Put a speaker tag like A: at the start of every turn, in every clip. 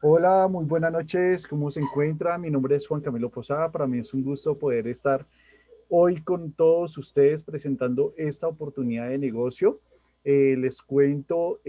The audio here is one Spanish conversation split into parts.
A: Hola, muy buenas noches. ¿Cómo se encuentra? Mi nombre es Juan Camilo Posada. Para mí es un gusto poder estar hoy con todos ustedes presentando esta oportunidad de negocio. Les cuento,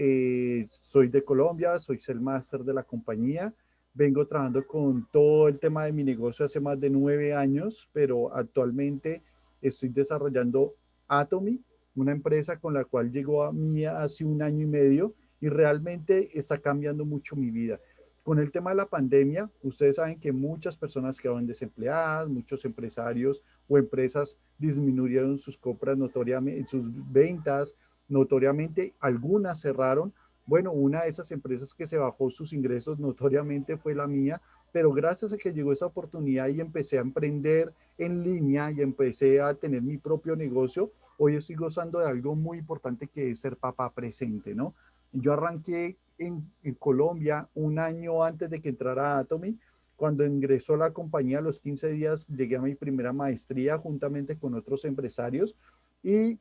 A: soy de Colombia, soy Cell Master de la compañía. Vengo trabajando con todo el tema de mi negocio hace más de 9 años, pero actualmente estoy desarrollando Atomy, una empresa con la cual llegó a mí hace un año y medio y realmente está cambiando mucho mi vida. Con el tema de la pandemia, ustedes saben que muchas personas quedaron desempleadas, muchos empresarios o empresas disminuyeron sus compras notoriamente, sus ventas notoriamente, algunas cerraron. Bueno, una de esas empresas que se bajó sus ingresos notoriamente fue la mía, pero gracias a que llegó esa oportunidad y empecé a emprender en línea y empecé a tener mi propio negocio, hoy estoy gozando de algo muy importante que es ser papá presente, ¿no? Yo arranqué en Colombia un año antes de que entrara Atomy. Cuando ingresó a la compañía, a los 15 días llegué a mi primera maestría juntamente con otros empresarios y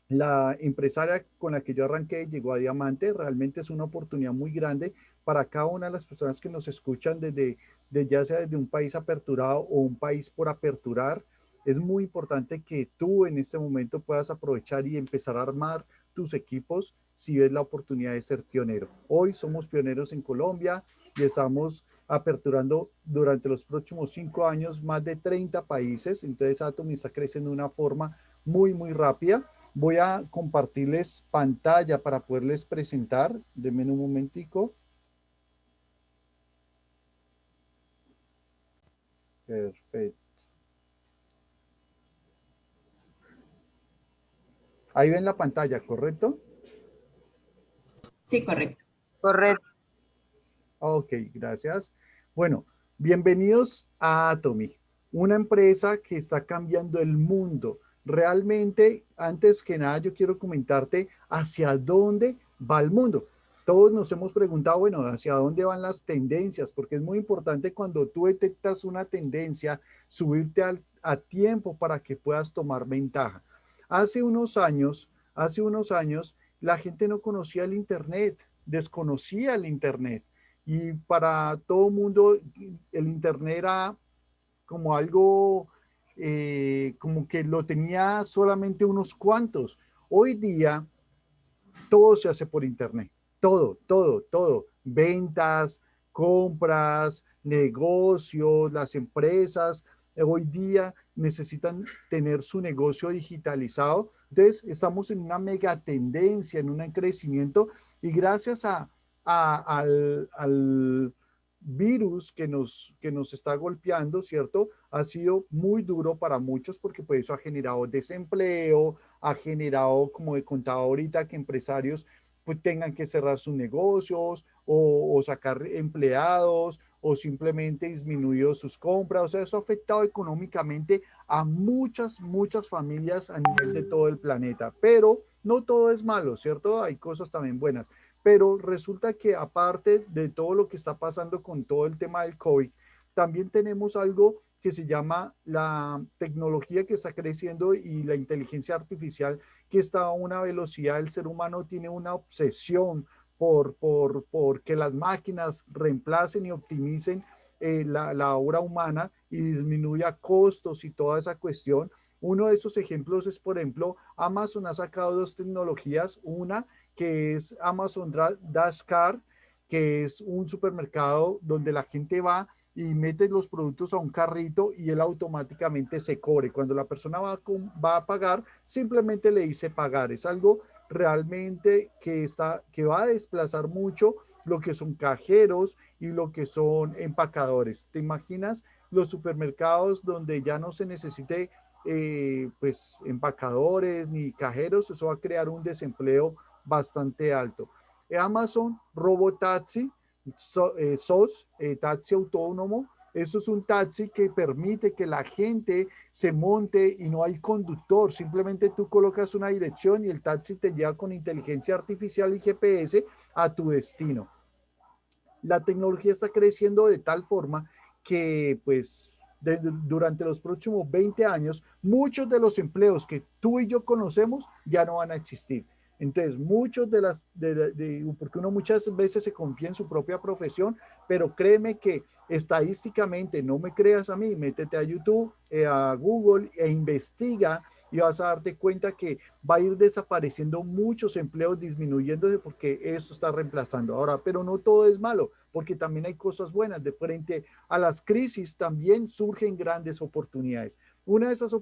A: la empresaria con la que yo arranqué llegó a diamante. Realmente es una oportunidad muy grande para cada una de las personas que nos escuchan desde ya sea desde un país aperturado o un país por aperturar. Es muy importante que tú en este momento puedas aprovechar y empezar a armar tus equipos si ves la oportunidad de ser pionero. Hoy somos pioneros en Colombia y estamos aperturando durante los próximos 5 años más de 30 países. Entonces Atomy está creciendo de una forma muy rápida. Voy a compartirles pantalla para poderles presentar. Denme un momentico. Perfecto. Ahí ven la pantalla, ¿correcto?
B: Sí, correcto.
C: Correcto.
A: Ok, gracias. Bueno, bienvenidos a Atomy, una empresa que está cambiando el mundo. Realmente, antes que nada, yo quiero comentarte hacia dónde va el mundo. Todos nos hemos preguntado, bueno, hacia dónde van las tendencias, porque es muy importante cuando tú detectas una tendencia, subirte a tiempo para que puedas tomar ventaja. Hace unos años, la gente no conocía el Internet, desconocía el Internet. Y para todo el mundo el Internet era como algo, como que lo tenía solamente unos cuantos. Hoy día todo se hace por Internet, todo. Ventas, compras, negocios, las empresas hoy día necesitan tener su negocio digitalizado. Entonces, estamos en una mega tendencia, en un crecimiento y gracias al virus que nos está golpeando, ¿cierto? Ha sido muy duro para muchos porque pues eso ha generado desempleo, ha generado, como he contado ahorita, que empresarios pues tengan que cerrar sus negocios o sacar empleados o simplemente disminuido sus compras. O sea, eso ha afectado económicamente a muchas familias a nivel de todo el planeta. Pero no todo es malo, ¿cierto? Hay cosas también buenas. Pero resulta que aparte de todo lo que está pasando con todo el tema del COVID, también tenemos algo que se llama la tecnología que está creciendo y la inteligencia artificial que está a una velocidad. El ser humano tiene una obsesión por que las máquinas reemplacen y optimicen la obra humana y disminuya costos y toda esa cuestión. Uno de esos ejemplos es, por ejemplo, Amazon ha sacado dos tecnologías, una que es Amazon Dash Card, que es un supermercado donde la gente va y mete los productos a un carrito y él automáticamente se cobre. Cuando la persona va a pagar, simplemente le dice pagar. Es algo realmente que va a desplazar mucho lo que son cajeros y lo que son empacadores. ¿Te imaginas los supermercados donde ya no se necesite pues empacadores ni cajeros? Eso va a crear un desempleo bastante alto. Amazon Robotaxi, SOS, taxi autónomo. Eso es un taxi que permite que la gente se monte y no hay conductor. Simplemente tú colocas una dirección y el taxi te lleva con inteligencia artificial y GPS a tu destino. La tecnología está creciendo de tal forma que pues durante los próximos 20 años muchos de los empleos que tú y yo conocemos ya no van a existir. Entonces, muchos porque uno muchas veces se confía en su propia profesión, pero créeme que estadísticamente, no me creas a mí, métete a YouTube, a Google e investiga y vas a darte cuenta que va a ir desapareciendo muchos empleos, disminuyéndose porque esto está reemplazando. Ahora, pero no todo es malo, porque también hay cosas buenas. De frente a las crisis también surgen grandes oportunidades. Una de esas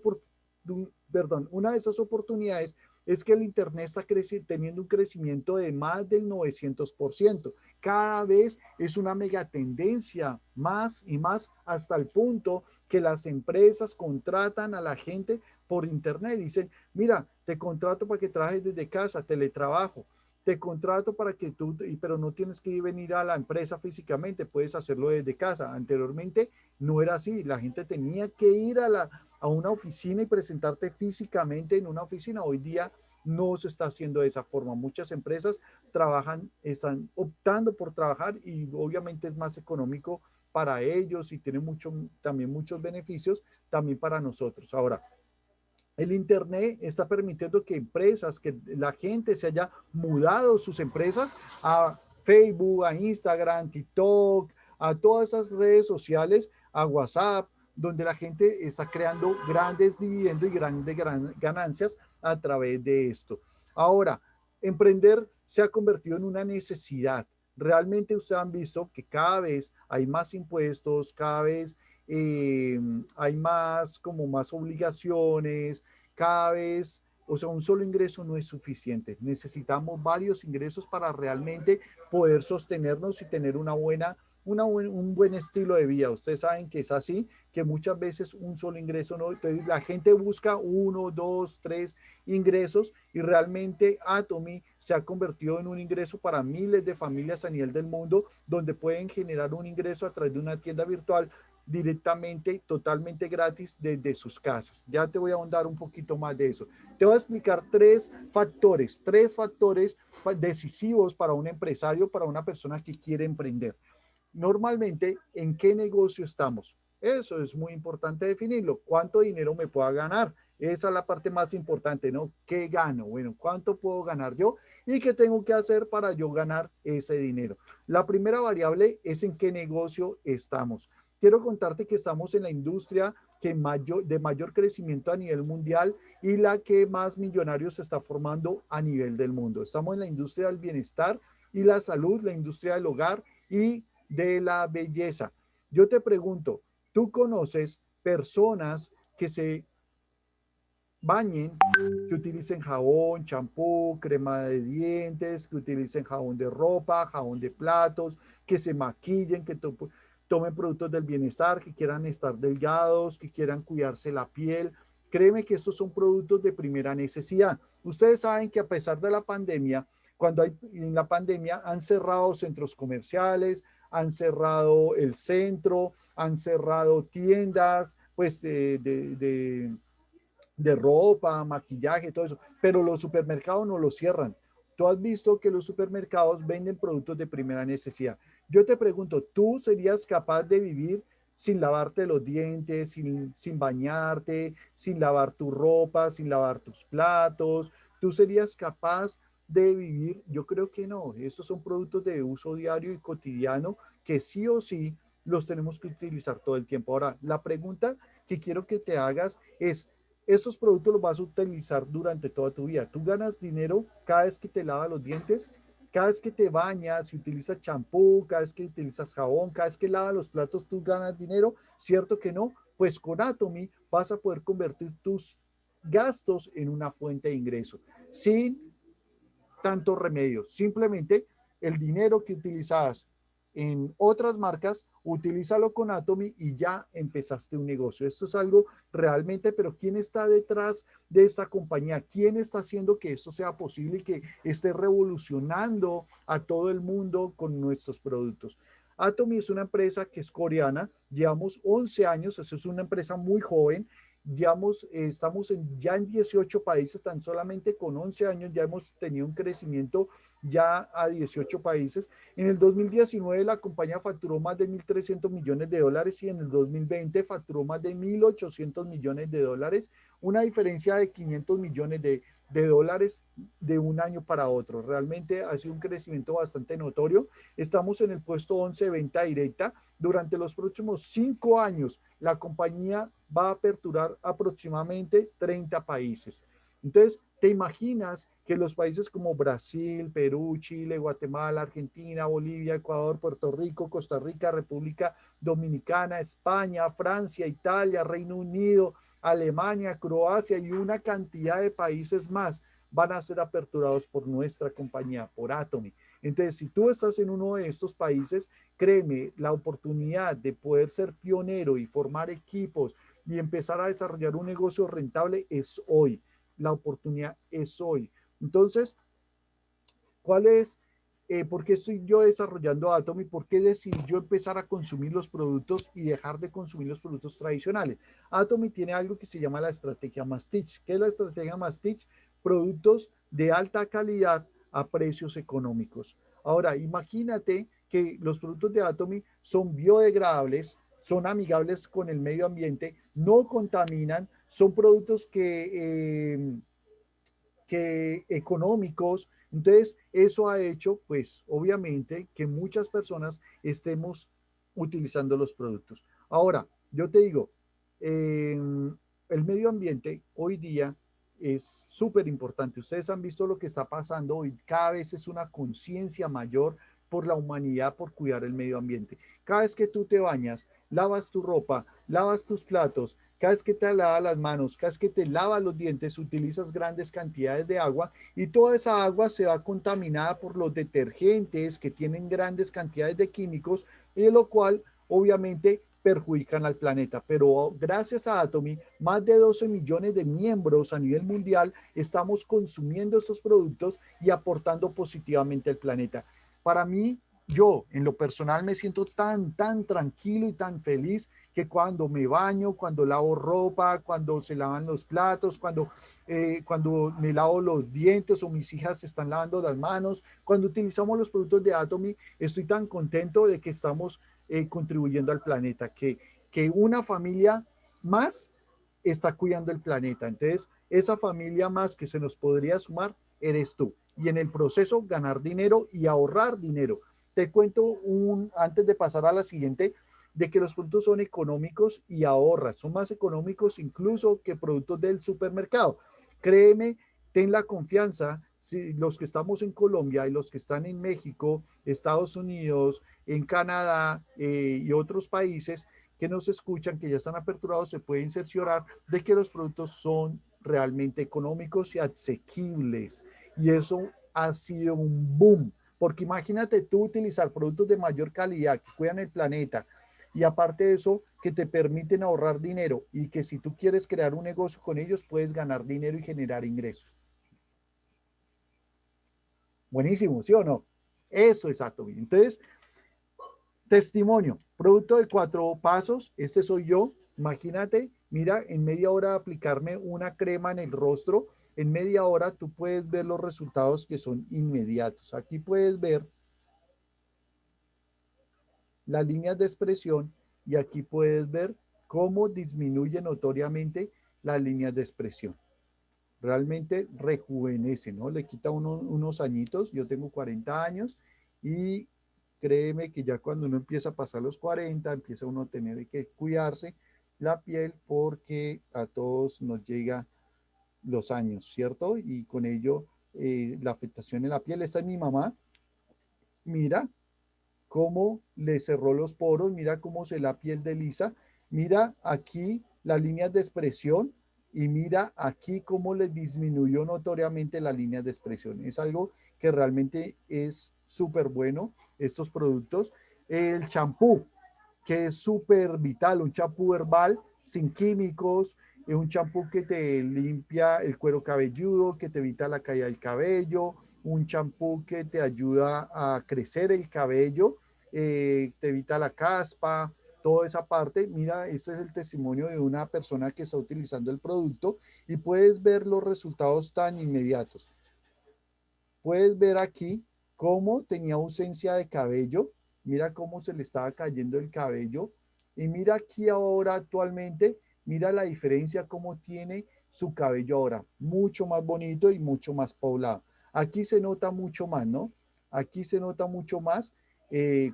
A: oportunidades es que el Internet está teniendo un crecimiento de más del 900%. Cada vez es una megatendencia más y más hasta el punto que las empresas contratan a la gente por Internet. Dicen, mira, te contrato para que trabajes desde casa, teletrabajo. Te contrato para que pero no tienes que venir a la empresa físicamente, puedes hacerlo desde casa. Anteriormente no era así, la gente tenía que ir a una oficina y presentarte físicamente en una oficina. Hoy día no se está haciendo de esa forma. Muchas empresas están optando por trabajar y obviamente es más económico para ellos y tiene también muchos beneficios también para nosotros. Ahora, el Internet está permitiendo que la gente se haya mudado sus empresas a Facebook, a Instagram, TikTok, a todas esas redes sociales, a WhatsApp, donde la gente está creando grandes dividendos y grandes ganancias a través de esto. Ahora, emprender se ha convertido en una necesidad. Realmente ustedes han visto que cada vez hay más impuestos, cada vez hay más obligaciones, cada vez, o sea, un solo ingreso no es suficiente. Necesitamos varios ingresos para realmente poder sostenernos y tener un buen estilo de vida. Ustedes saben que es así, que muchas veces un solo ingreso no, entonces la gente busca uno, dos, tres ingresos y realmente Atomy se ha convertido en un ingreso para miles de familias a nivel del mundo donde pueden generar un ingreso a través de una tienda virtual directamente, totalmente gratis desde sus casas. Ya te voy a ahondar un poquito más de eso. Te voy a explicar tres factores decisivos para un empresario, para una persona que quiere emprender. Normalmente, ¿en qué negocio estamos? Eso es muy importante definirlo. ¿Cuánto dinero me pueda ganar? Esa es la parte más importante, ¿no? ¿Qué gano? Bueno, ¿cuánto puedo ganar yo? ¿Y qué tengo que hacer para yo ganar ese dinero? La primera variable es en qué negocio estamos. Quiero contarte que estamos en la industria de mayor crecimiento a nivel mundial y la que más millonarios se está formando a nivel del mundo. Estamos en la industria del bienestar y la salud, la industria del hogar y de la belleza. Yo te pregunto, ¿tú conoces personas que se bañen, que utilicen jabón, champú, crema de dientes, que utilicen jabón de ropa, jabón de platos, que se maquillen, que tomen productos del bienestar, que quieran estar delgados, que quieran cuidarse la piel? Créeme que estos son productos de primera necesidad. Ustedes saben que a pesar de la pandemia, en la pandemia han cerrado centros comerciales, han cerrado el centro, han cerrado tiendas, pues de ropa, maquillaje, todo eso, pero los supermercados no los cierran. Tú has visto que los supermercados venden productos de primera necesidad. Yo te pregunto, ¿tú serías capaz de vivir sin lavarte los dientes, sin bañarte, sin lavar tu ropa, sin lavar tus platos? ¿Tú serías capaz de vivir? Yo creo que no. Esos son productos de uso diario y cotidiano que sí o sí los tenemos que utilizar todo el tiempo. Ahora, la pregunta que quiero que te hagas es, esos productos los vas a utilizar durante toda tu vida. Tú ganas dinero cada vez que te lavas los dientes, cada vez que te bañas, si utilizas champú, cada vez que utilizas jabón, cada vez que lavas los platos, tú ganas dinero, ¿cierto que no? Pues con Atomy vas a poder convertir tus gastos en una fuente de ingreso sin tantos remedios. Simplemente el dinero que utilizabas en otras marcas, utilízalo con Atomy y ya empezaste un negocio. Esto es algo realmente, pero ¿quién está detrás de esta compañía? ¿Quién está haciendo que esto sea posible y que esté revolucionando a todo el mundo con nuestros productos? Atomy es una empresa que es coreana, llevamos 11 años, eso es una empresa muy joven, estamos ya en 18 países, tan solamente con 11 años ya hemos tenido un crecimiento ya a 18 países. En el 2019 la compañía facturó más de 1.300 millones de dólares y en el 2020 facturó más de 1.800 millones de dólares, una diferencia de 500 millones de dólares de un año para otro. Realmente ha sido un crecimiento bastante notorio. Estamos en el puesto 11 de venta directa. Durante los próximos 5 años, la compañía va a aperturar aproximadamente 30 países. Entonces, ¿te imaginas que los países como Brasil, Perú, Chile, Guatemala, Argentina, Bolivia, Ecuador, Puerto Rico, Costa Rica, República Dominicana, España, Francia, Italia, Reino Unido, Alemania, Croacia y una cantidad de países más van a ser aperturados por nuestra compañía, por Atomy? Entonces, si tú estás en uno de estos países, créeme, la oportunidad de poder ser pionero y formar equipos y empezar a desarrollar un negocio rentable es hoy. La oportunidad es hoy. Entonces, ¿cuál es? ¿Por qué estoy yo desarrollando Atomy? ¿Por qué decidí yo empezar a consumir los productos y dejar de consumir los productos tradicionales? Atomy tiene algo que se llama la estrategia Mastich. ¿Qué es la estrategia Mastich? Productos de alta calidad a precios económicos. Ahora, imagínate que los productos de Atomy son biodegradables, son amigables con el medio ambiente, no contaminan, son productos que económicos. Entonces, eso ha hecho, pues, obviamente, que muchas personas estemos utilizando los productos. Ahora, yo te digo, eh, el medio ambiente hoy día es súper importante. Ustedes han visto lo que está pasando hoy. Cada vez es una conciencia mayor por la humanidad, por cuidar el medio ambiente. Cada vez que tú te bañas, lavas tu ropa, lavas tus platos, cada vez que te lavas las manos, cada vez que te lavas los dientes, utilizas grandes cantidades de agua y toda esa agua se va contaminada por los detergentes que tienen grandes cantidades de químicos, y lo cual obviamente perjudican al planeta. Pero gracias a Atomy, más de 12 millones de miembros a nivel mundial estamos consumiendo estos productos y aportando positivamente al planeta. Para mí, yo en lo personal me siento tan tranquilo y tan feliz que cuando me baño, cuando lavo ropa, cuando se lavan los platos, cuando me lavo los dientes o mis hijas se están lavando las manos, cuando utilizamos los productos de Atomy, estoy tan contento de que estamos contribuyendo al planeta, que una familia más está cuidando el planeta. Entonces, esa familia más que se nos podría sumar eres tú. Y en el proceso ganar dinero y ahorrar dinero. Te cuento antes de pasar a la siguiente, de que los productos son económicos y ahorras. Son más económicos incluso que productos del supermercado. Créeme, ten la confianza. Si los que estamos en Colombia y los que están en México, Estados Unidos, en Canadá y otros países que nos escuchan, que ya están aperturados, se pueden cerciorar de que los productos son realmente económicos y asequibles. Y eso ha sido un boom, porque imagínate tú utilizar productos de mayor calidad que cuidan el planeta y aparte de eso, que te permiten ahorrar dinero y que si tú quieres crear un negocio con ellos, puedes ganar dinero y generar ingresos. Buenísimo, ¿sí o no? Eso es Atomy. Entonces, testimonio, producto de 4 pasos, este soy yo. Imagínate, mira, en media hora de aplicarme una crema en el rostro, en media hora tú puedes ver los resultados que son inmediatos. Aquí puedes ver las líneas de expresión y aquí puedes ver cómo disminuye notoriamente las líneas de expresión. Realmente rejuvenece, ¿no? Le quita unos añitos. Yo tengo 40 años y créeme que ya cuando uno empieza a pasar los 40, empieza uno a tener que cuidarse la piel porque a todos nos llega los años, ¿cierto? Y con ello la afectación en la piel. Esta es mi mamá. Mira cómo le cerró los poros, mira cómo se la piel de lisa, mira aquí las líneas de expresión y mira aquí cómo le disminuyó notoriamente las líneas de expresión. Es algo que realmente es súper bueno, estos productos. El champú, que es súper vital, un champú herbal sin químicos, un champú que te limpia el cuero cabelludo, que te evita la caída del cabello, un champú que te ayuda a crecer el cabello, te evita la caspa, toda esa parte. Mira, este es el testimonio de una persona que está utilizando el producto y puedes ver los resultados tan inmediatos. Puedes ver aquí cómo tenía ausencia de cabello, mira cómo se le estaba cayendo el cabello y mira aquí ahora actualmente, mira la diferencia cómo tiene su cabello ahora, mucho más bonito y mucho más poblado. Aquí se nota mucho más, ¿no? Aquí se nota mucho más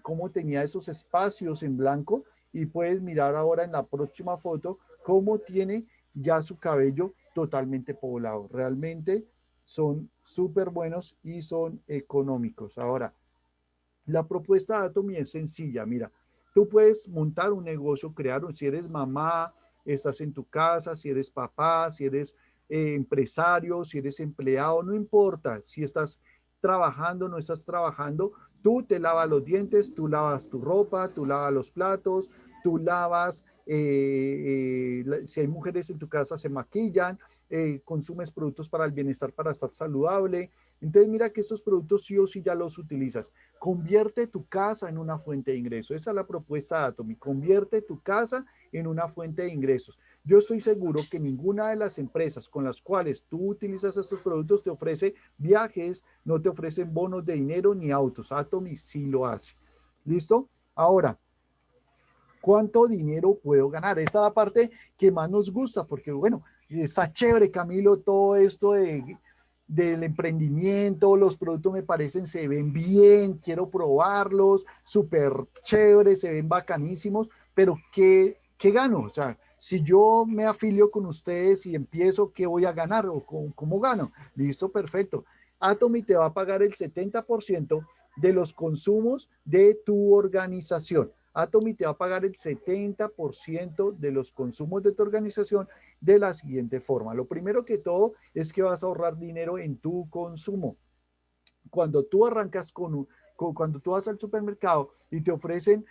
A: cómo tenía esos espacios en blanco y puedes mirar ahora en la próxima foto cómo tiene ya su cabello totalmente poblado. Realmente son súper buenos y son económicos. Ahora, la propuesta de Atomy es sencilla. Mira, tú puedes montar un negocio, si eres mamá, estás en tu casa, si eres papá, si eres empresario, si eres empleado, no importa si estás trabajando, no estás trabajando, tú te lavas los dientes, tú lavas tu ropa, tú lavas los platos, tú lavas, si hay mujeres en tu casa se maquillan, consumes productos para el bienestar, para estar saludable. Entonces mira que esos productos sí o sí ya los utilizas. Convierte tu casa en una fuente de ingresos. Esa es la propuesta de Atomy. Convierte tu casa en una fuente de ingresos. Yo estoy seguro que ninguna de las empresas con las cuales tú utilizas estos productos te ofrece viajes, no te ofrecen bonos de dinero ni autos. Atomy sí lo hace. ¿Listo? Ahora, ¿cuánto dinero puedo ganar? Esa es la parte que más nos gusta, porque bueno, está chévere, Camilo, todo esto del emprendimiento, los productos me parecen, se ven bien, quiero probarlos, súper chévere, se ven bacanísimos, pero ¿qué gano? O sea, si yo me afilio con ustedes y empiezo, ¿qué voy a ganar o cómo gano? Listo, perfecto. Atomy te va a pagar el 70% de los consumos de tu organización. Atomy te va a pagar el 70% de los consumos de tu organización de la siguiente forma. Lo primero que todo es que vas a ahorrar dinero en tu consumo. Cuando tú arrancas cuando tú vas al supermercado y te ofrecen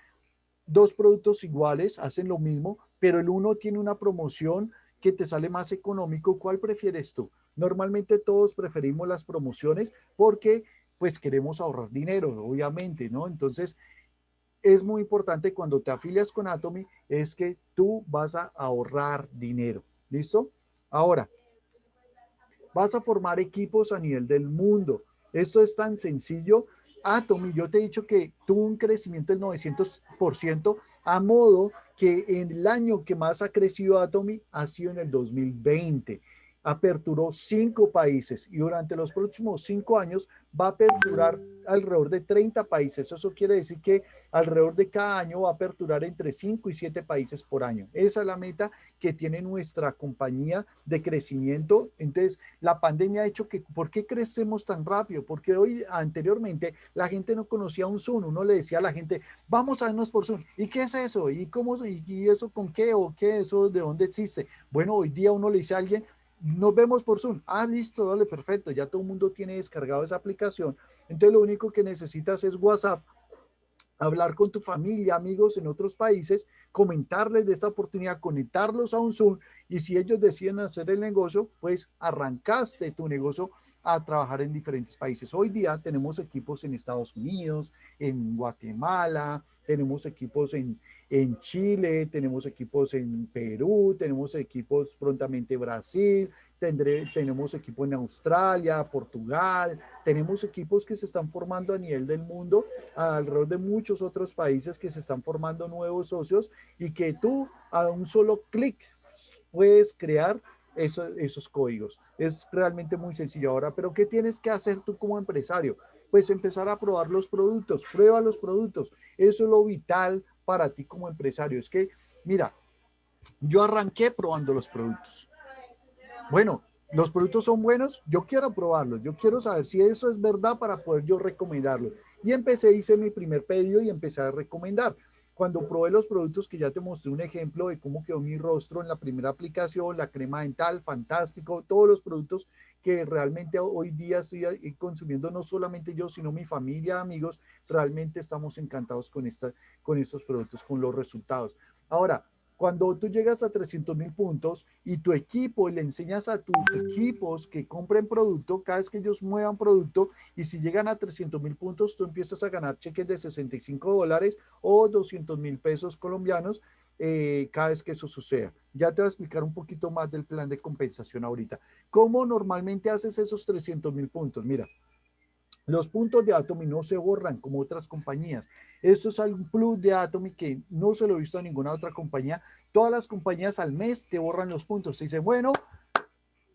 A: dos productos iguales, hacen lo mismo, pero el uno tiene una promoción que te sale más económico, ¿cuál prefieres tú? Normalmente todos preferimos las promociones porque pues queremos ahorrar dinero, obviamente, ¿no? Entonces, es muy importante cuando te afilias con Atomy es que tú vas a ahorrar dinero. ¿Listo? Ahora, vas a formar equipos a nivel del mundo. Esto es tan sencillo. Atomy, yo te he dicho que tuvo un crecimiento del 900% a modo que en el año que más ha crecido Atomy ha sido en el 2020. Aperturó 5 países y durante los próximos 5 años va a aperturar alrededor de 30 países. Eso quiere decir que alrededor de cada año va a aperturar entre 5 y 7 países por año. Esa es la meta que tiene nuestra compañía de crecimiento. Entonces, la pandemia ha hecho que, ¿por qué crecemos tan rápido? Porque hoy, anteriormente, la gente no conocía un Zoom. Uno le decía a la gente, vamos a vernos por Zoom. ¿Y qué es eso? ¿Y cómo? ¿Y eso con qué? ¿O qué? ¿Eso de dónde existe? Bueno, hoy día uno le dice a alguien, nos vemos por Zoom. Ah, listo, dale, perfecto. Ya todo el mundo tiene descargado esa aplicación. Entonces, lo único que necesitas es WhatsApp, hablar con tu familia, amigos en otros países, comentarles de esta oportunidad, conectarlos a un Zoom y si ellos deciden hacer el negocio, pues arrancaste tu negocio a trabajar en diferentes países. Hoy día tenemos equipos en Estados Unidos, en Guatemala, tenemos equipos en Chile, tenemos equipos en Perú, tenemos equipos prontamente en Brasil, tenemos equipo en Australia, Portugal, tenemos equipos que se están formando a nivel del mundo, alrededor de muchos otros países que se están formando nuevos socios y que tú a un solo clic puedes crear esos códigos. Es realmente muy sencillo ahora, pero ¿qué tienes que hacer tú como empresario? Pues empezar a probar los productos, prueba los productos. Eso es lo vital para ti como empresario. Es que, mira, yo arranqué probando los productos. Bueno, los productos son buenos, yo quiero probarlos, yo quiero saber si eso es verdad para poder yo recomendarlos. Y hice mi primer pedido y empecé a recomendar. Cuando probé los productos que ya te mostré un ejemplo de cómo quedó mi rostro en la primera aplicación, la crema dental, fantástico, todos los productos que realmente hoy día estoy consumiendo, no solamente yo, sino mi familia, amigos, realmente estamos encantados con estos productos, con los resultados. Ahora, cuando tú llegas a 300.000 puntos y tu equipo y le enseñas a tus equipos que compren producto, cada vez que ellos muevan producto, y si llegan a 300.000 puntos, tú empiezas a ganar cheques de $65 o 200.000 pesos colombianos cada vez que eso suceda. Ya te voy a explicar un poquito más del plan de compensación ahorita. ¿Cómo normalmente haces esos 300.000 puntos? Mira, los puntos de Atomy no se borran como otras compañías. Esto es un plus de Atomy que no se lo he visto a ninguna otra compañía. Todas las compañías al mes te borran los puntos. Te dicen, bueno,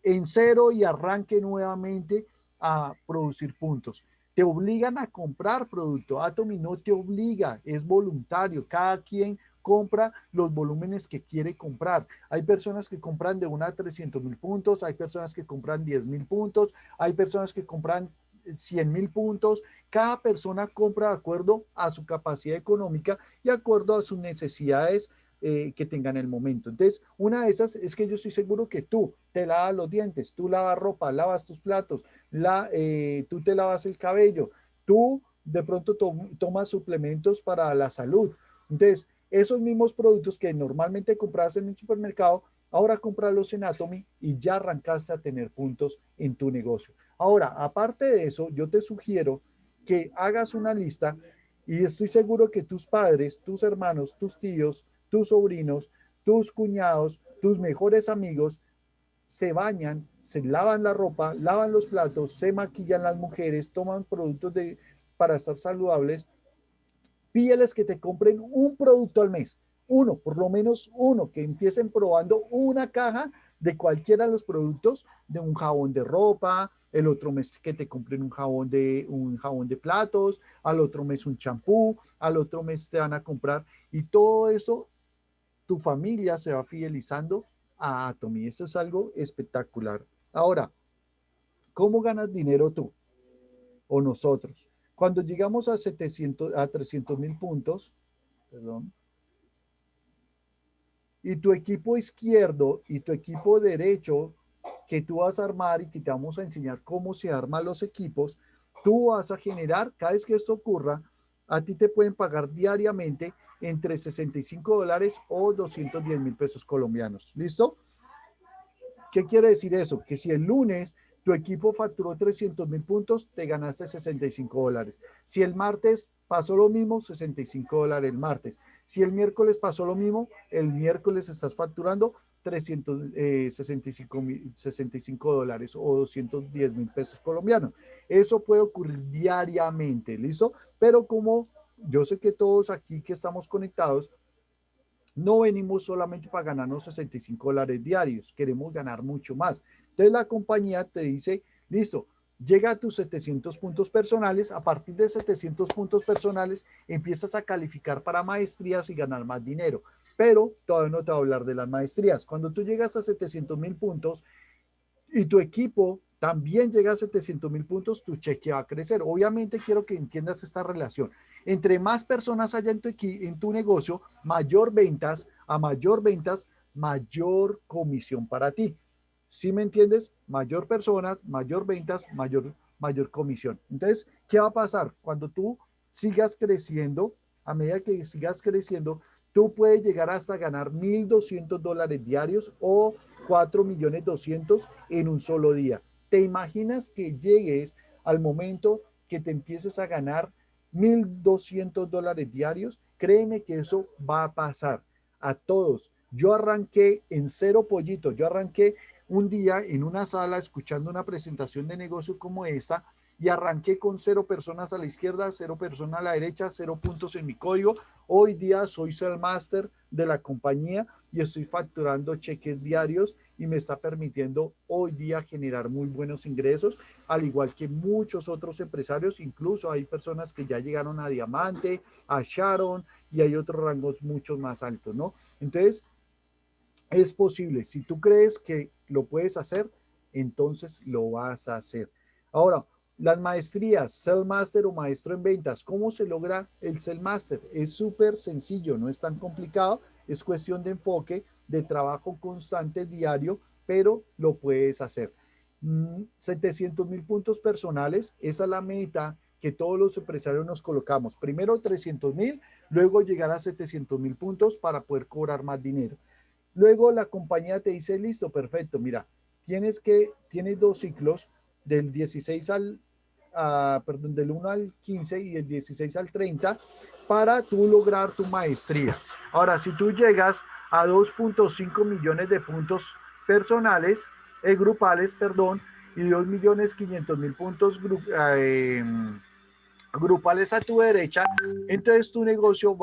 A: en cero y arranque nuevamente a producir puntos. Te obligan a comprar producto. Atomy no te obliga, es voluntario. Cada quien compra los volúmenes que quiere comprar. Hay personas que compran de una a 300.000 puntos, hay personas que compran 10.000 puntos, hay personas que compran 100.000 puntos. Cada persona compra de acuerdo a su capacidad económica y de acuerdo a sus necesidades que tengan en el momento. Entonces, una de esas es que yo estoy seguro que tú te lavas los dientes, tú lavas ropa, lavas tus platos, tú te lavas el cabello, tú de pronto tomas suplementos para la salud. Entonces, esos mismos productos que normalmente compras en el supermercado, ahora cómpralos en Atomy y ya arrancaste a tener puntos en tu negocio. Ahora, aparte de eso, yo te sugiero que hagas una lista y estoy seguro que tus padres, tus hermanos, tus tíos, tus sobrinos, tus cuñados, tus mejores amigos se bañan, se lavan la ropa, lavan los platos, se maquillan las mujeres, toman productos para estar saludables. Pídeles que te compren un producto al mes, uno, por lo menos uno, que empiecen probando una caja de cualquiera de los productos, de un jabón de ropa, el otro mes que te compren un jabón de platos, al otro mes un champú, al otro mes te van a comprar y todo eso tu familia se va fidelizando a Atomy. Eso es algo espectacular. Ahora, ¿cómo ganas dinero tú o nosotros? Cuando llegamos a 300.000 puntos, perdón, y tu equipo izquierdo y tu equipo derecho que tú vas a armar y que te vamos a enseñar cómo se arman los equipos, tú vas a generar, cada vez que esto ocurra, a ti te pueden pagar diariamente entre $65 o 210.000 pesos colombianos. ¿Listo? ¿Qué quiere decir eso? Que si el lunes tu equipo facturó 300.000 puntos, te ganaste $65. Si el martes pasó lo mismo, $65 el martes. Si el miércoles pasó lo mismo, el miércoles estás facturando $65 o 210.000 pesos colombianos. Eso puede ocurrir diariamente, ¿listo? Pero como yo sé que todos aquí que estamos conectados no venimos solamente para ganarnos $65 diarios, queremos ganar mucho más. Entonces la compañía te dice, listo, llega a tus 700 puntos personales, a partir de 700 puntos personales empiezas a calificar para maestrías y ganar más dinero, pero todavía no te voy a hablar de las maestrías. Cuando tú llegas a 700.000 puntos, y tu equipo también llega a 700.000 puntos, tu cheque va a crecer. Obviamente quiero que entiendas esta relación. Entre más personas haya en tu negocio, mayor ventas, mayor comisión para ti. ¿Sí me entiendes? Mayor personas, mayor ventas, mayor comisión. Entonces, ¿qué va a pasar? Cuando tú sigas creciendo, a medida que sigas creciendo, tú puedes llegar hasta ganar $1,200 diarios o 4.200.000 en un solo día. ¿Te imaginas que llegues al momento que te empieces a ganar $1,200 diarios? Créeme que eso va a pasar a todos. Yo arranqué en cero pollito, yo arranqué un día en una sala escuchando una presentación de negocio como esta y arranqué con 0 personas a la izquierda, 0 personas a la derecha, 0 puntos en mi código. Hoy día soy Sales Master de la compañía y estoy facturando cheques diarios y me está permitiendo hoy día generar muy buenos ingresos, al igual que muchos otros empresarios. Incluso hay personas que ya llegaron a diamante, a Sharon y hay otros rangos mucho más altos, ¿no? Entonces, es posible. Si tú crees que lo puedes hacer, entonces lo vas a hacer. Ahora, las maestrías, Sales Master o Maestro en Ventas, ¿cómo se logra el Sales Master? Es súper sencillo, no es tan complicado, es cuestión de enfoque, de trabajo constante diario, pero lo puedes hacer. 700.000 puntos personales, esa es la meta que todos los empresarios nos colocamos. Primero 300.000, luego llegar a 700.000 puntos para poder cobrar más dinero. Luego la compañía te dice, listo, perfecto, mira, tienes 2 ciclos del 16 perdón, del 1 al 15 y del 16 al 30 para tú lograr tu maestría. Ahora, si tú llegas a 2.5 millones de puntos personales, grupales, perdón, y 2.500.000 puntos grupales a tu derecha, entonces tu negocio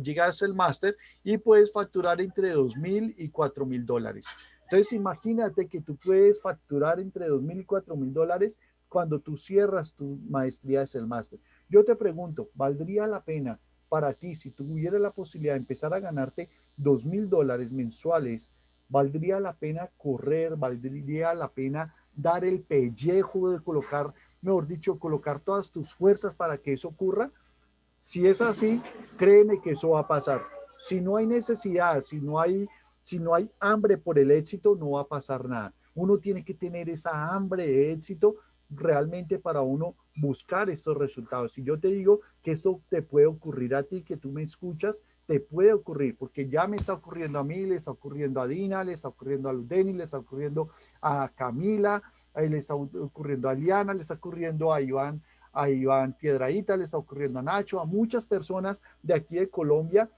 A: llegas al máster y puedes facturar entre $2.000 y $4.000. Entonces, imagínate que tú puedes facturar entre 2.000 y 4.000 dólares cuando tú cierras tu maestría de máster. Yo te pregunto, ¿valdría la pena para ti, si tuvieras la posibilidad de empezar a ganarte 2.000 dólares mensuales, valdría la pena correr, valdría la pena dar el pellejo de colocar, mejor dicho, colocar todas tus fuerzas para que eso ocurra? Si es así, créeme que eso va a pasar. Si no hay necesidad, si no hay hambre por el éxito, no va a pasar nada. Uno tiene que tener esa hambre de éxito realmente para uno buscar estos resultados. Si yo te digo que esto te puede ocurrir a ti, que tú me escuchas, te puede ocurrir, porque ya me está ocurriendo a mí, le está ocurriendo a Dina, le está ocurriendo a Ludeni, le está ocurriendo a Camila, le está ocurriendo a Liana, le está ocurriendo a Iván Piedraíta, le está ocurriendo a Nacho, a muchas personas de aquí de Colombia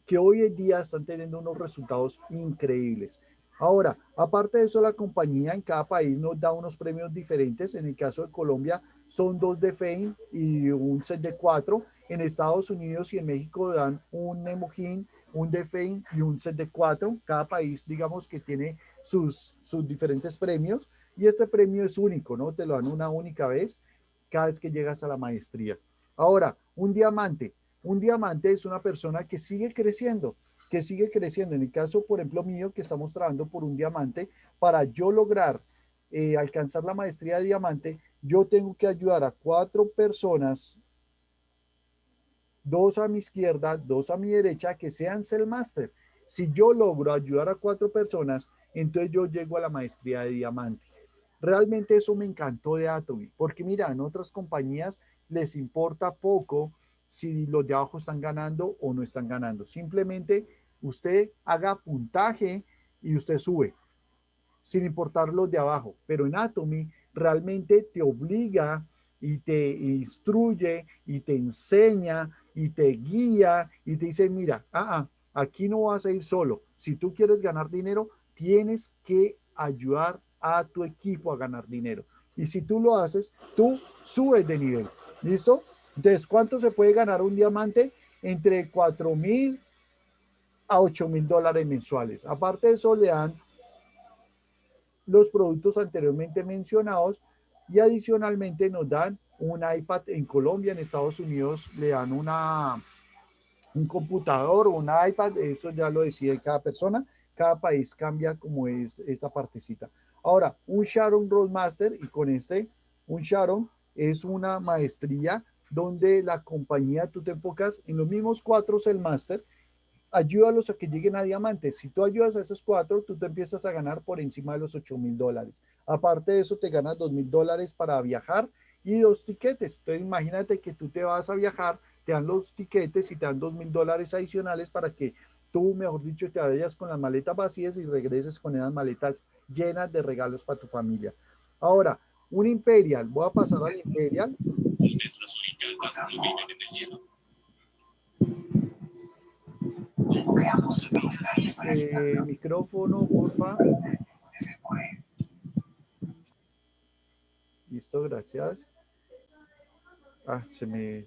A: que hoy en día están teniendo unos resultados increíbles. Ahora, aparte de eso, la compañía en cada país nos da unos premios diferentes. En el caso de Colombia son 2 de Fame y un set de 4. En Estados Unidos y en México dan un Nemojín, un de Fame y un set de 4. Cada país, digamos que tiene sus diferentes premios y este premio es único, ¿no? Te lo dan una única vez cada vez que llegas a la maestría. Ahora, un diamante. Un diamante es una persona que sigue creciendo, que sigue creciendo. En el caso, por ejemplo, mío, que estamos trabajando por un diamante, para yo lograr alcanzar la maestría de diamante, yo tengo que ayudar a 4 personas, 2 a mi izquierda, 2 a mi derecha, que sean Master. Si yo logro ayudar a 4 personas, entonces yo llego a la maestría de diamante. Realmente eso me encantó de Atomy, porque mira, en otras compañías les importa poco si los de abajo están ganando o no están ganando. Simplemente usted haga puntaje y usted sube, sin importar los de abajo. Pero en Atomy realmente te obliga y te instruye y te enseña y te guía y te dice, mira, aquí no vas a ir solo. Si tú quieres ganar dinero, tienes que ayudar a tu equipo a ganar dinero. Y si tú lo haces, tú subes de nivel. ¿Listo? Entonces, ¿cuánto se puede ganar un diamante? Entre 4.000 a 8.000 dólares mensuales. Aparte de eso, le dan los productos anteriormente mencionados y adicionalmente nos dan un iPad en Colombia, en Estados Unidos le dan un computador o un iPad, eso ya lo decide cada persona, cada país cambia como es esta partecita. Ahora, un Sharon Roadmaster y con un Sharon es una maestría donde la compañía, tú te enfocas en los mismos 4 el máster, ayúdalos a que lleguen a diamantes. Si tú ayudas a esos 4, tú te empiezas a ganar por encima de los 8.000 dólares. Aparte de eso, te ganas 2.000 dólares para viajar y 2 tiquetes. Entonces, imagínate que tú te vas a viajar, te dan los tiquetes y te dan 2.000 dólares adicionales para que tú, mejor dicho, te vayas con las maletas vacías y regreses con esas maletas llenas de regalos para tu familia. Ahora, un Imperial, voy a pasar al Imperial. Micrófono, porfa. Listo, gracias. Se me...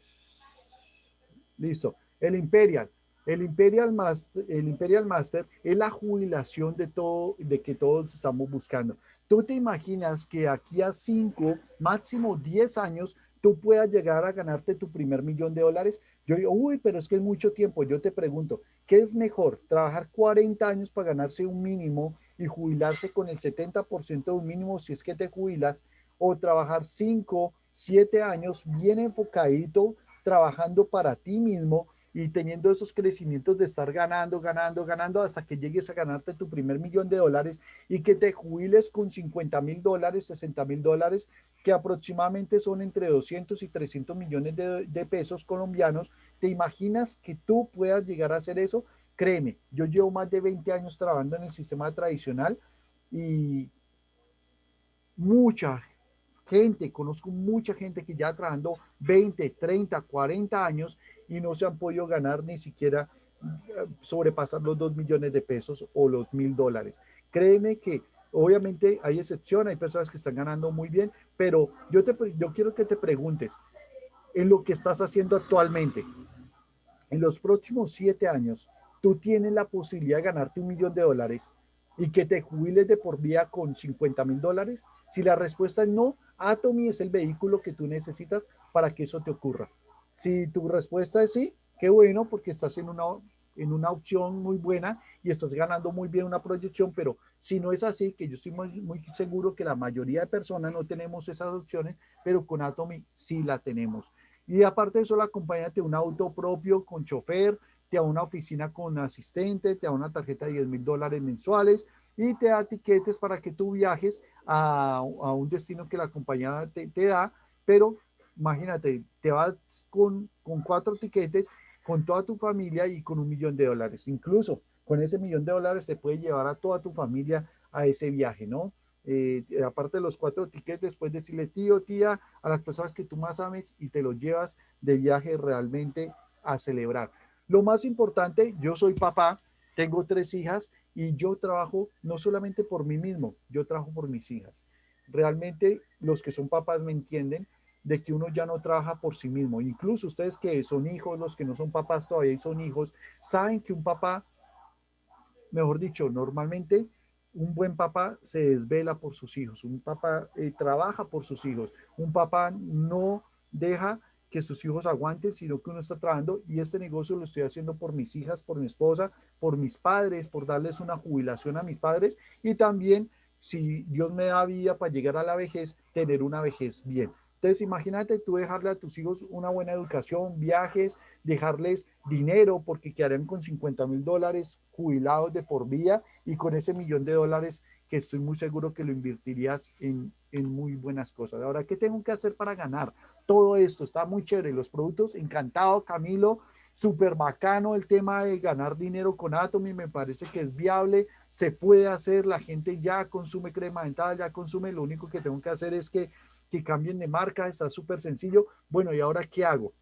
A: Listo. El Imperial Master es la jubilación de todo, de que todos estamos buscando. ¿Tú te imaginas que aquí a 5, máximo 10 años, tú puedas llegar a ganarte tu primer $1.000.000? Yo digo, uy, pero es que es mucho tiempo. Yo te pregunto, ¿qué es mejor? ¿Trabajar 40 años para ganarse un mínimo y jubilarse con el 70% de un mínimo si es que te jubilas? ¿O trabajar 5, 7 años bien enfocadito, trabajando para ti mismo y teniendo esos crecimientos de estar ganando, ganando, ganando hasta que llegues a ganarte tu primer $1.000.000 y que te jubiles con $50.000, $60.000, que aproximadamente son entre 200 y 300 millones de pesos colombianos? ¿Te imaginas que tú puedas llegar a hacer eso? Créeme, yo llevo más de 20 años trabajando en el sistema tradicional y mucha conozco mucha gente que ya trabajando 20, 30, 40 años y no se han podido ganar ni siquiera sobrepasar los 2 millones de pesos o los $1.000. Créeme que obviamente hay excepción, hay personas que están ganando muy bien, pero yo quiero que te preguntes en lo que estás haciendo actualmente. En los próximos 7 años, tú tienes la posibilidad de ganarte $1.000.000. y que te jubiles de por vida con $50,000? Si la respuesta es no, Atomy es el vehículo que tú necesitas para que eso te ocurra. Si tu respuesta es sí, qué bueno, porque estás en una opción muy buena y estás ganando muy bien una proyección, pero si no es así, que yo estoy muy seguro que la mayoría de personas no tenemos esas opciones, pero con Atomy sí la tenemos. Y aparte de eso, la compañía te da un auto propio con chofer, te da una oficina con asistente, te da una tarjeta de $10,000 mensuales y te da tiquetes para que tú viajes a un destino que la compañía te da, pero imagínate, te vas con 4 tiquetes, con toda tu familia y con $1,000,000. Incluso con ese $1,000,000 te puede llevar a toda tu familia a ese viaje, ¿no? Aparte de los 4 tiquetes, puedes decirle tío, tía, a las personas que tú más ames y te los llevas de viaje realmente a celebrar. Lo más importante, yo soy papá, tengo 3 hijas y yo trabajo no solamente por mí mismo, yo trabajo por mis hijas. Realmente los que son papás me entienden de que uno ya no trabaja por sí mismo. Incluso ustedes que son hijos, los que no son papás todavía y son hijos, saben que un papá, mejor dicho, normalmente un buen papá se desvela por sus hijos, un papá trabaja por sus hijos, un papá no deja que sus hijos aguanten, sino que uno está trabajando y este negocio lo estoy haciendo por mis hijas, por mi esposa, por mis padres, por darles una jubilación a mis padres y también, si Dios me da vida para llegar a la vejez, tener una vejez bien. Entonces, imagínate tú dejarle a tus hijos una buena educación, viajes, dejarles dinero, porque quedarían con $50,000 jubilados de por vida y con ese $1,000,000 que estoy muy seguro que lo invertirías en muy buenas cosas. Ahora, ¿qué tengo que hacer para ganar? Todo esto está muy chévere. Los productos, encantado, Camilo, súper bacano el tema de ganar dinero con Atomy, me parece que es viable, se puede hacer, la gente ya consume crema dental, ya consume, lo único que tengo que hacer es que cambien de marca, está súper sencillo. Bueno, ¿y ahora qué hago?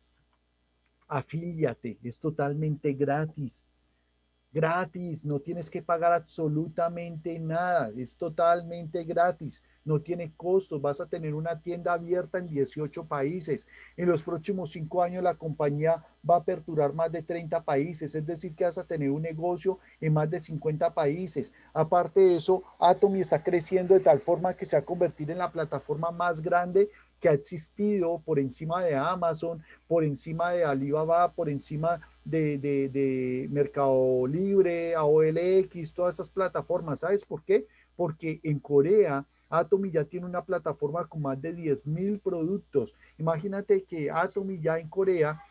A: Afíliate, es totalmente gratis. Gratis, no tienes que pagar absolutamente nada, es totalmente gratis, no tiene costos, vas a tener una tienda abierta en 18 países. En los próximos 5 años la compañía va a aperturar más de 30 países, es decir, que vas a tener un negocio en más de 50 países. Aparte de eso, Atomy está creciendo de tal forma que se va a convertir en la plataforma más grande que ha existido por encima de Amazon, por encima de Alibaba, por encima de Mercado Libre, AOLX, todas esas plataformas. ¿Sabes por qué? Porque en Corea Atomy ya tiene una plataforma con más de 10,000 productos. Imagínate que Atomy ya en Corea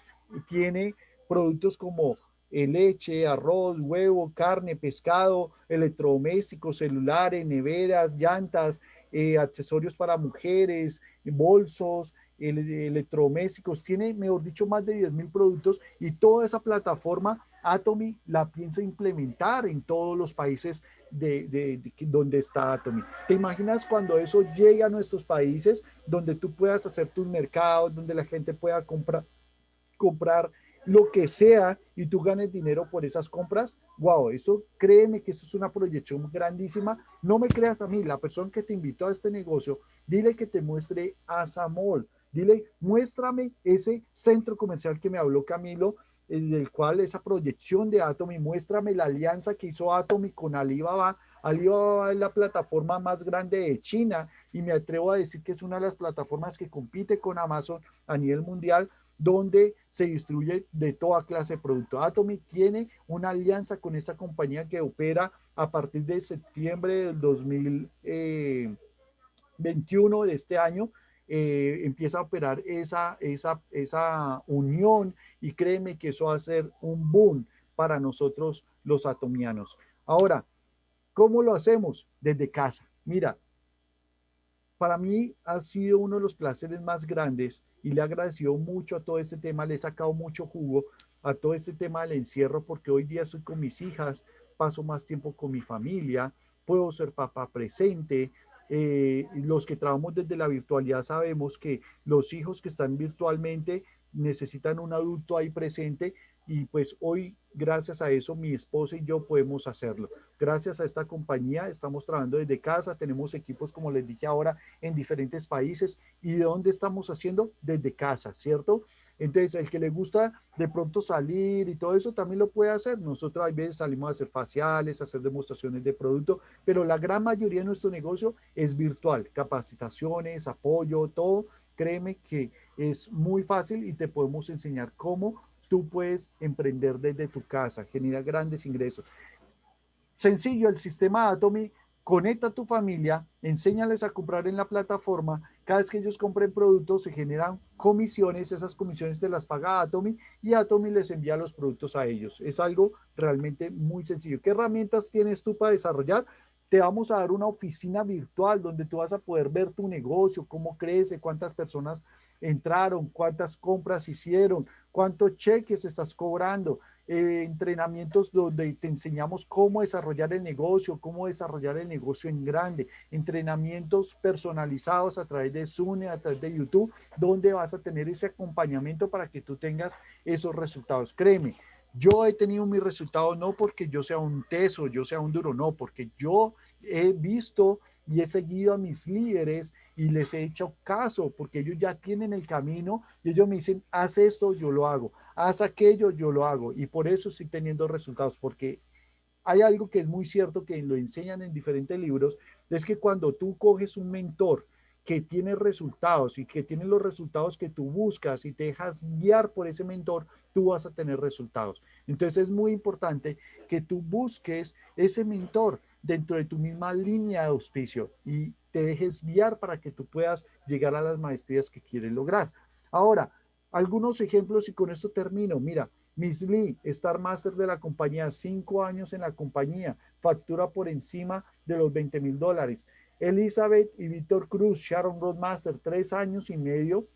A: tiene productos como leche, arroz, huevo, carne, pescado, electrodomésticos, celulares, neveras, llantas, accesorios para mujeres, bolsos, electrodomésticos, tiene, mejor dicho, más de 10,000 productos y toda esa plataforma Atomy la piensa implementar en todos los países donde está Atomy. ¿Te imaginas cuando eso llegue a nuestros países, donde tú puedas hacer tus mercados, donde la gente pueda comprar lo que sea y tú ganes dinero por esas compras? Wow, eso créeme que eso es una proyección grandísima. No me creas a mí, la persona que te invitó a este negocio, dile que te muestre a Samol, dile, muéstrame ese centro comercial que me habló Camilo, del cual esa proyección de Atomy, muéstrame la alianza que hizo Atomy con Alibaba. Alibaba es la plataforma más grande de China y me atrevo a decir que es una de las plataformas que compite con Amazon a nivel mundial, donde se distribuye de toda clase de productos. Atomy tiene una alianza con esta compañía que opera a partir de septiembre del 2021 de este año. Empieza a operar esa unión y créeme que eso va a ser un boom para nosotros los atomianos. Ahora, ¿cómo lo hacemos? Desde casa. Mira, para mí ha sido uno de los placeres más grandes y le he agradecido mucho a todo este tema, le he sacado mucho jugo a todo este tema del encierro porque hoy día estoy con mis hijas, paso más tiempo con mi familia, puedo ser papá presente. Los que trabajamos desde la virtualidad sabemos que los hijos que están virtualmente necesitan un adulto ahí presente. y pues hoy, gracias a eso, mi esposa y yo podemos hacerlo. Gracias a esta compañía estamos trabajando desde casa, tenemos equipos, como les dije ahora, en diferentes países. ¿Y de dónde estamos haciendo? Desde casa, ¿cierto? Entonces, el que le gusta de pronto salir y todo eso también lo puede hacer. Nosotros a veces salimos a hacer faciales, a hacer demostraciones de producto, pero la gran mayoría de nuestro negocio es virtual, capacitaciones, apoyo, todo. Créeme que es muy fácil y te podemos enseñar cómo tú puedes emprender desde tu casa, genera grandes ingresos. Sencillo, el sistema Atomy conecta a tu familia, enséñales a comprar en la plataforma, cada vez que ellos compren productos se generan comisiones, esas comisiones te las paga Atomy y Atomy les envía los productos a ellos. Es algo realmente muy sencillo. ¿Qué herramientas tienes tú para desarrollar? Te vamos a dar una oficina virtual donde tú vas a poder ver tu negocio, cómo crece, cuántas personas entraron, cuántas compras hicieron, cuántos cheques estás cobrando, entrenamientos donde te enseñamos cómo desarrollar el negocio, cómo desarrollar el negocio en grande, entrenamientos personalizados a través de Zoom, a través de YouTube, donde vas a tener ese acompañamiento para que tú tengas esos resultados. Créeme, yo he tenido mis resultados no porque yo sea un teso, yo sea un duro, no, porque yo he visto y he seguido a mis líderes y les he hecho caso porque ellos ya tienen el camino y ellos me dicen, haz esto, yo lo hago, haz aquello, yo lo hago. Y por eso estoy teniendo resultados, porque hay algo que es muy cierto que lo enseñan en diferentes libros, es que cuando tú coges un mentor que tiene resultados y que tiene los resultados que tú buscas y te dejas guiar por ese mentor, tú vas a tener resultados. Entonces es muy importante que tú busques ese mentor dentro de tu misma línea de auspicio y te dejes guiar para que tú puedas llegar a las maestrías que quieres lograr. Ahora, algunos ejemplos y con esto termino. Mira, Miss Lee, Star Master de la compañía, 5 años en la compañía, factura por encima de los $20,000. Elizabeth y Víctor Cruz, Sharon Roadmaster, 3 años y medio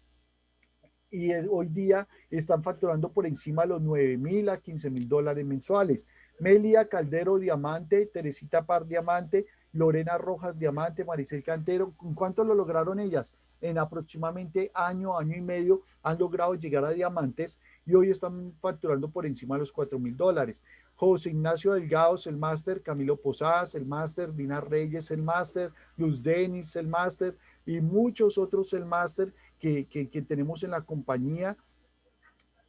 A: y hoy día están facturando por encima de los 9,000 a $15,000 mensuales. Melia Caldero Diamante, Teresita Par Diamante, Lorena Rojas Diamante, Maricel Cantero. ¿En cuánto lo lograron ellas? En aproximadamente año, año y medio han logrado llegar a diamantes y hoy están facturando por encima de los $4,000. José Ignacio Delgados, el máster, Camilo Posadas, el máster, Dina Reyes, el máster, Luz Denis, el máster y muchos otros el máster que tenemos en la compañía.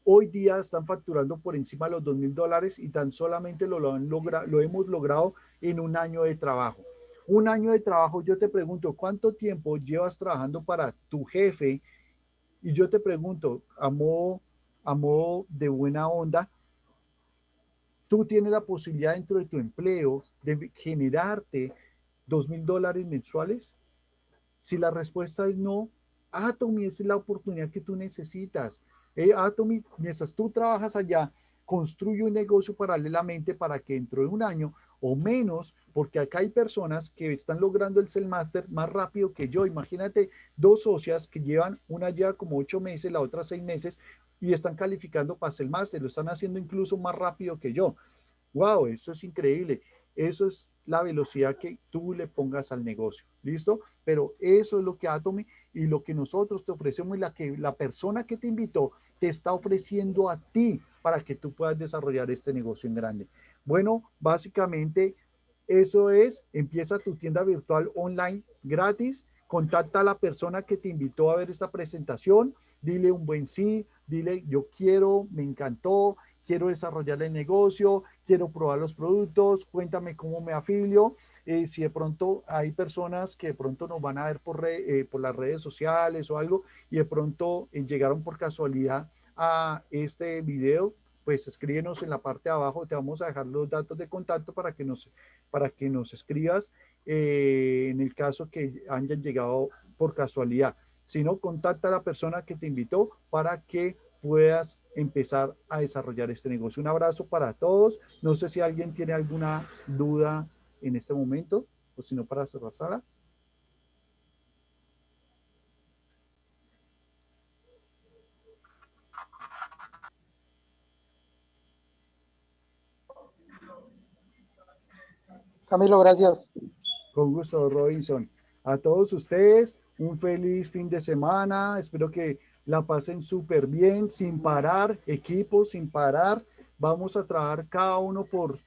A: Hoy día están facturando por encima de los $2,000 y tan solamente lo hemos logrado en un año de trabajo. Un año de trabajo, yo te pregunto, ¿cuánto tiempo llevas trabajando para tu jefe? Y yo te pregunto, a modo de buena onda, tú tienes la posibilidad dentro de tu empleo de generarte $2,000 mensuales. Si la respuesta es no, Atomy es la oportunidad que tú necesitas. Atomy, mientras tú trabajas allá, construye un negocio paralelamente para que dentro de un año o menos, porque acá hay personas que están logrando el Master más rápido que yo. Imagínate dos socias que llevan, una ya como 8 meses, la otra 6 meses, y están calificando para el Master. Lo están haciendo incluso más rápido que yo. Wow, eso es increíble. Eso es la velocidad que tú le pongas al negocio. ¿Listo? Pero eso es lo que Atomy y lo que nosotros te ofrecemos y la que la persona que te invitó te está ofreciendo a ti para que tú puedas desarrollar este negocio en grande. Bueno, básicamente eso es, empieza tu tienda virtual online gratis, contacta a la persona que te invitó a ver esta presentación, dile un buen sí, dile yo quiero, me encantó, quiero desarrollar el negocio, quiero probar los productos, cuéntame cómo me afilio. Si de pronto hay personas que de pronto nos van a ver por las redes sociales o algo y de pronto llegaron por casualidad a este video, pues escríbenos en la parte de abajo, te vamos a dejar los datos de contacto para que nos escribas en el caso que hayan llegado por casualidad. Si no, contacta a la persona que te invitó para que puedas empezar a desarrollar este negocio. Un abrazo para todos. No sé si alguien tiene alguna duda en este momento o si no para cerrar sala.
B: Camilo, gracias.
A: Con gusto, Robinson. A todos ustedes, un feliz fin de semana. Espero que la pasen súper bien, sin parar, equipo, sin parar. Vamos a trabajar cada uno por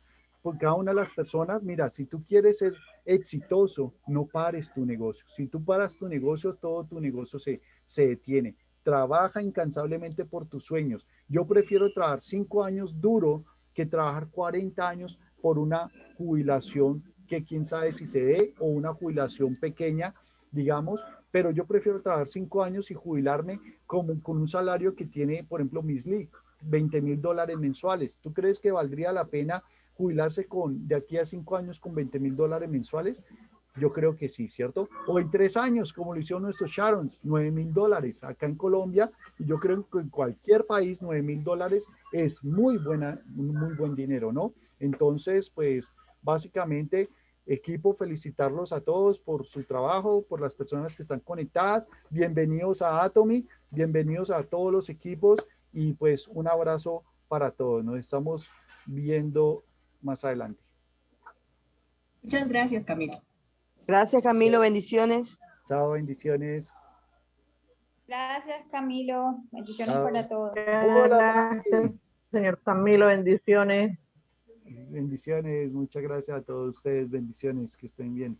A: cada una de las personas. Mira, si tú quieres ser exitoso, no pares tu negocio. Si tú paras tu negocio, todo tu negocio se detiene. Trabaja incansablemente por tus sueños. Yo prefiero trabajar 5 años duro que trabajar 40 años por una jubilación que quién sabe si se dé o una jubilación pequeña, digamos, pero yo prefiero trabajar 5 años y jubilarme como, con un salario que tiene, por ejemplo, Miss Lee, $20,000 mensuales. ¿Tú crees que valdría la pena jubilarse de aquí a 5 años con $20,000 mensuales? Yo creo que sí, ¿cierto? O en 3 años, como lo hicieron nuestros Sharons, $9,000 acá en Colombia. Y yo creo que en cualquier país, $9,000 es muy buen dinero, ¿no? Entonces, pues, básicamente, equipo, felicitarlos a todos por su trabajo, por las personas que están conectadas. Bienvenidos a Atomy, bienvenidos a todos los equipos y pues un abrazo para todos. Nos estamos viendo más adelante.
C: Muchas gracias, Camilo.
D: Gracias, Camilo. Bendiciones.
A: Chao, bendiciones.
E: Gracias, Camilo. Bendiciones
A: Chao.
E: para todos.
A: Hola,
F: Gracias,
A: Maxi.
F: señor Camilo, bendiciones.
A: Bendiciones, muchas gracias a todos ustedes, bendiciones, que estén bien.